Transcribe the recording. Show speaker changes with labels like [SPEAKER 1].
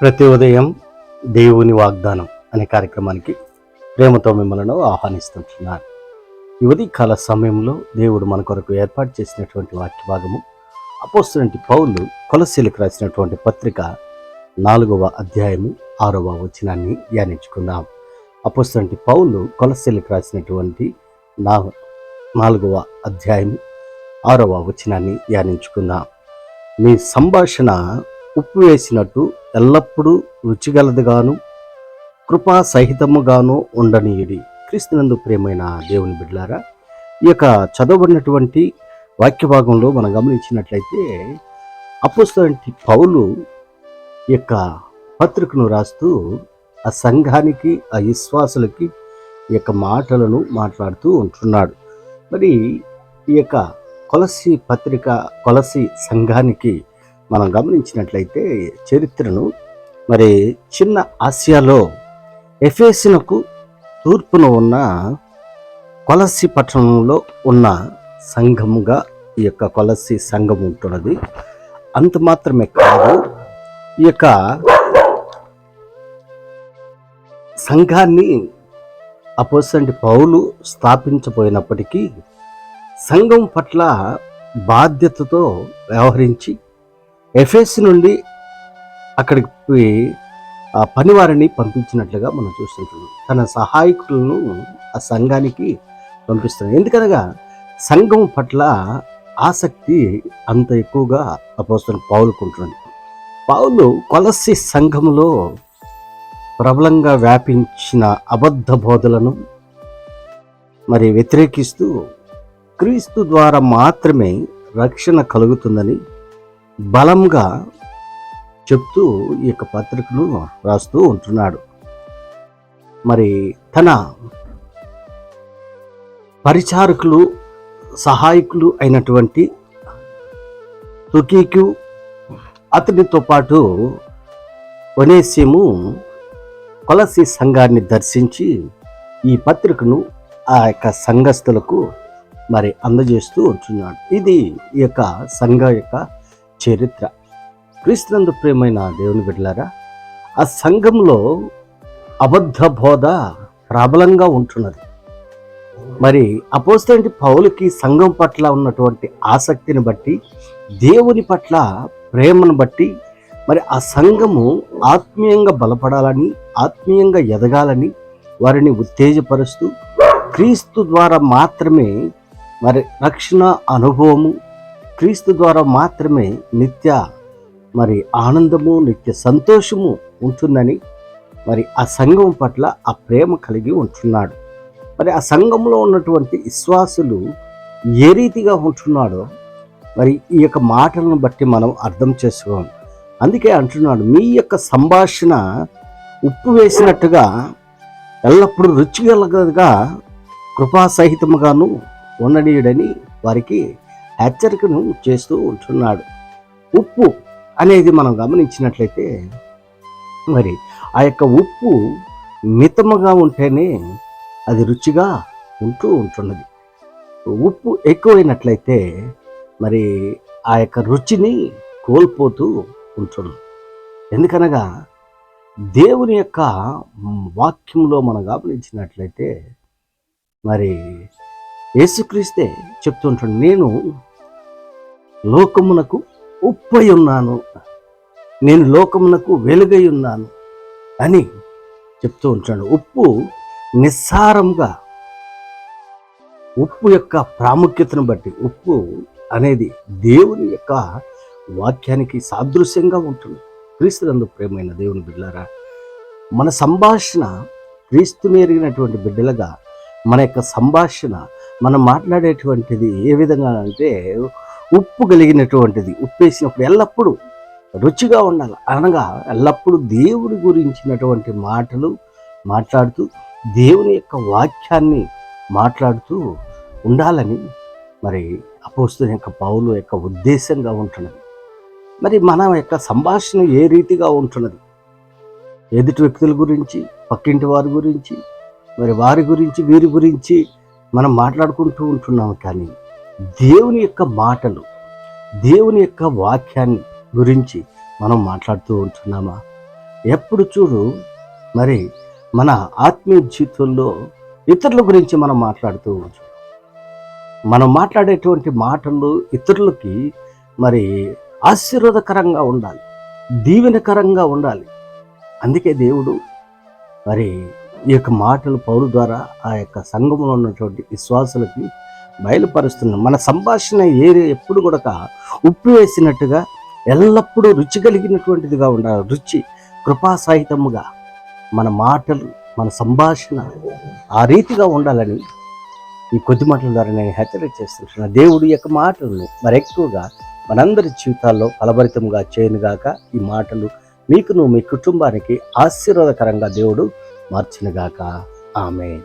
[SPEAKER 1] ప్రతి ఉదయం దేవుని వాగ్దానం అనే కార్యక్రమానికి ప్రేమతో మిమ్మల్ని ఆహ్వానిస్తుంటున్నాను. ఈ ఉదయకాల సమయంలో దేవుడు మన కొరకు ఏర్పాటు చేసినటువంటి వాక్య భాగము అపోస్తలుడైన పౌలు కొలస్సీలకు రాసినటువంటి పత్రిక 4వ అధ్యాయము 6వ వచనాన్ని ధ్యానించుకుందాం. అపోస్తలుడైన పౌలు కొలస్సీలకు రాసినటువంటి 4వ అధ్యాయము 6వ వచనాన్ని ధ్యానించుకుందాం. మీ సంభాషణ ఉప్పు వేసినట్టు ఎల్లప్పుడూ రుచిగలదుగాను కృపా సహితముగాను ఉండనీయుడి. క్రీస్తునందు ప్రియమైన దేవుని బిడ్డలారా, ఈ యొక్క చదవబడినటువంటి వాక్య భాగంలో మనం గమనించినట్లయితే అపోస్తలుడైన పౌలు ఈ యొక్క పత్రికను రాస్తూ ఆ సంఘానికి, ఆ విశ్వాసులకి ఈ యొక్క మాటలను మాట్లాడుతూ ఉంటున్నాడు. మరి ఈ యొక్క కొలస్సీ పత్రిక, కొలస్సీ సంఘానికి మనం గమనించినట్లయితే చరిత్రను, మరి చిన్న ఆసియాలో ఎఫెసునకు తూర్పున ఉన్న కొలస్సీ పట్టణంలో ఉన్న సంఘముగా ఈ యొక్క కొలస్సీ సంఘం ఉంటున్నది. అంత మాత్రమే కాదు, ఈ యొక్క సంఘాన్ని అపోస్తలుడైన పౌలు స్థాపించబోయినప్పటికీ సంఘం పట్ల బాధ్యతతో వ్యవహరించి ఎఫెసు నుండి అక్కడికి ఆ పనివారిని పంపించినట్లుగా మనం చూస్తుంటున్నాం. తన సహాయకులను ఆ సంఘానికి పంపిస్తున్నాడు. ఎందుకనగా సంఘం పట్ల ఆసక్తి అంత ఎక్కువగా అపోస్తలుడైన పౌలుకు ఉంటుంది. పౌలు కొలస్సీ సంఘములో ప్రబలంగా వ్యాపించిన అబద్ధ బోధలను మరి వ్యతిరేకిస్తూ క్రీస్తు ద్వారా మాత్రమే రక్షణ కలుగుతుందని బలంగా చెప్తూ ఈ యొక్క పత్రికను రాస్తూ ఉంటున్నాడు. మరి తన పరిచారకులు, సహాయకులు అయినటువంటి తుకీకు, అతనితో పాటు ఒనేసిము కొలస్సీ సంఘాన్ని దర్శించి ఈ పత్రికను ఆ యొక్క సంఘస్థులకు మరి అందజేస్తూ ఉంటున్నాడు. ఇది ఈ యొక్క సంఘ యొక్క చరిత్ర. క్రీస్తునందు ప్రియమైన దేవుని బిడ్డలారా, ఆ సంఘంలో అబద్ధ బోధ ప్రబలంగా ఉంటున్నది. మరి అపోస్తలుడైన పౌలుకి సంఘం పట్ల ఉన్నటువంటి ఆసక్తిని బట్టి, దేవుని పట్ల ప్రేమను బట్టి, మరి ఆ సంఘము ఆత్మీయంగా బలపడాలని, ఆత్మీయంగా ఎదగాలని వారిని ఉత్తేజపరుస్తూ క్రీస్తు ద్వారా మాత్రమే మరి రక్షణ అనుభవము, క్రీస్తు ద్వారా మాత్రమే నిత్య మరి ఆనందము, నిత్య సంతోషము ఉంటుందని మరి ఆ సంఘం పట్ల ఆ ప్రేమ కలిగి ఉంటున్నాడు. మరి ఆ సంఘంలో ఉన్నటువంటి విశ్వాసులు ఏ రీతిగా ఉంటున్నాడో మరి ఈ యొక్క మాటలను బట్టి మనం అర్థం చేసుకోవాలి. అందుకే అంటున్నాడు, మీ యొక్క సంభాషణ ఉప్పు వేసినట్టుగా ఎల్లప్పుడూ రుచిగలగా కృపాసహితముగాను ఉండనీయుడని వారికి హెచ్చరికను చేస్తూ ఉంటున్నాడు. ఉప్పు అనేది మనం గమనించినట్లయితే మరి ఆ యొక్క ఉప్పు మితముగా ఉంటేనే అది రుచిగా ఉంటూ ఉంటున్నది. ఉప్పు ఎక్కువైనట్లయితే మరి ఆ యొక్క రుచిని కోల్పోతూ ఉంటుంది. ఎందుకనగా దేవుని యొక్క వాక్యంలో మనం గమనించినట్లయితే మరి యేసుక్రీస్తే చెప్తుంటాడు, నేను లోకమునకు ఉప్పై ఉన్నాను, నేను లోకమునకు వెలుగై ఉన్నాను అని చెప్తూ ఉంటాడు. ఉప్పు నిస్సారంగా, ఉప్పు యొక్క ప్రాముఖ్యతను బట్టి ఉప్పు అనేది దేవుని యొక్క వాక్యానికి సాదృశ్యంగా ఉంటుంది. క్రీస్తునందు ప్రియమైన దేవుని బిడ్డలారా, మన సంభాషణ క్రీస్తుని ఎరిగినటువంటి బిడ్డలుగా మన యొక్క సంభాషణ, మనం మాట్లాడేటువంటిది ఏ విధంగా అంటే ఉప్పు కలిగినటువంటిది. ఉప్పు వేసినప్పుడు ఎల్లప్పుడూ రుచిగా ఉండాలి. అనగా ఎల్లప్పుడూ దేవుని గురించినటువంటి మాటలు మాట్లాడుతూ, దేవుని యొక్క వాక్యాన్ని మాట్లాడుతూ ఉండాలని మరి అపోస్తలుడైన యొక్క పౌలు యొక్క ఉద్దేశంగా ఉంటున్నది. మరి మన యొక్క సంభాషణ ఏ రీతిగా ఉంటున్నది? ఎదుటి వ్యక్తుల గురించి, పక్కింటి వారి గురించి, మరి వారి గురించి, వీరి గురించి మనం మాట్లాడుకుంటూ ఉంటున్నాము. కానీ దేవుని యొక్క మాటలు, దేవుని యొక్క వాక్యాన్ని గురించి మనం మాట్లాడుతూ ఉంటున్నామా? ఎప్పుడు చూడు మరి మన ఆత్మీయ జీవితంలో ఇతరుల గురించి మనం మాట్లాడుతూ ఉంటాం. మనం మాట్లాడేటువంటి మాటలు ఇతరులకి మరి ఆశీర్వాదకరంగా ఉండాలి, దీవెనకరంగా ఉండాలి. అందుకే దేవుడు మరి ఈ యొక్క మాటలు పౌలు ద్వారా ఆ యొక్క సంఘంలో ఉన్నటువంటి విశ్వాసులకి బయలుపరుస్తున్నాం. మన సంభాషణ ఎప్పుడు కూడా ఉప్పు వేసినట్టుగా ఎల్లప్పుడూ రుచి కలిగినటువంటిదిగా ఉండాలి. రుచి కృపాసహితముగా మన మాటలు, మన సంభాషణ ఆ రీతిగా ఉండాలని ఈ కొద్ది మాటల ద్వారా నేను హెచ్చరిక చేస్తున్నాను. దేవుడు యొక్క మాటలను మరి ఎక్కువగా మనందరి జీవితాల్లో ఫలభరితంగా చేయనుగాక. ఈ మాటలు మీకును మీ కుటుంబానికి ఆశీర్వాదకరంగా దేవుడు మార్చునుగాక. ఆమేన్.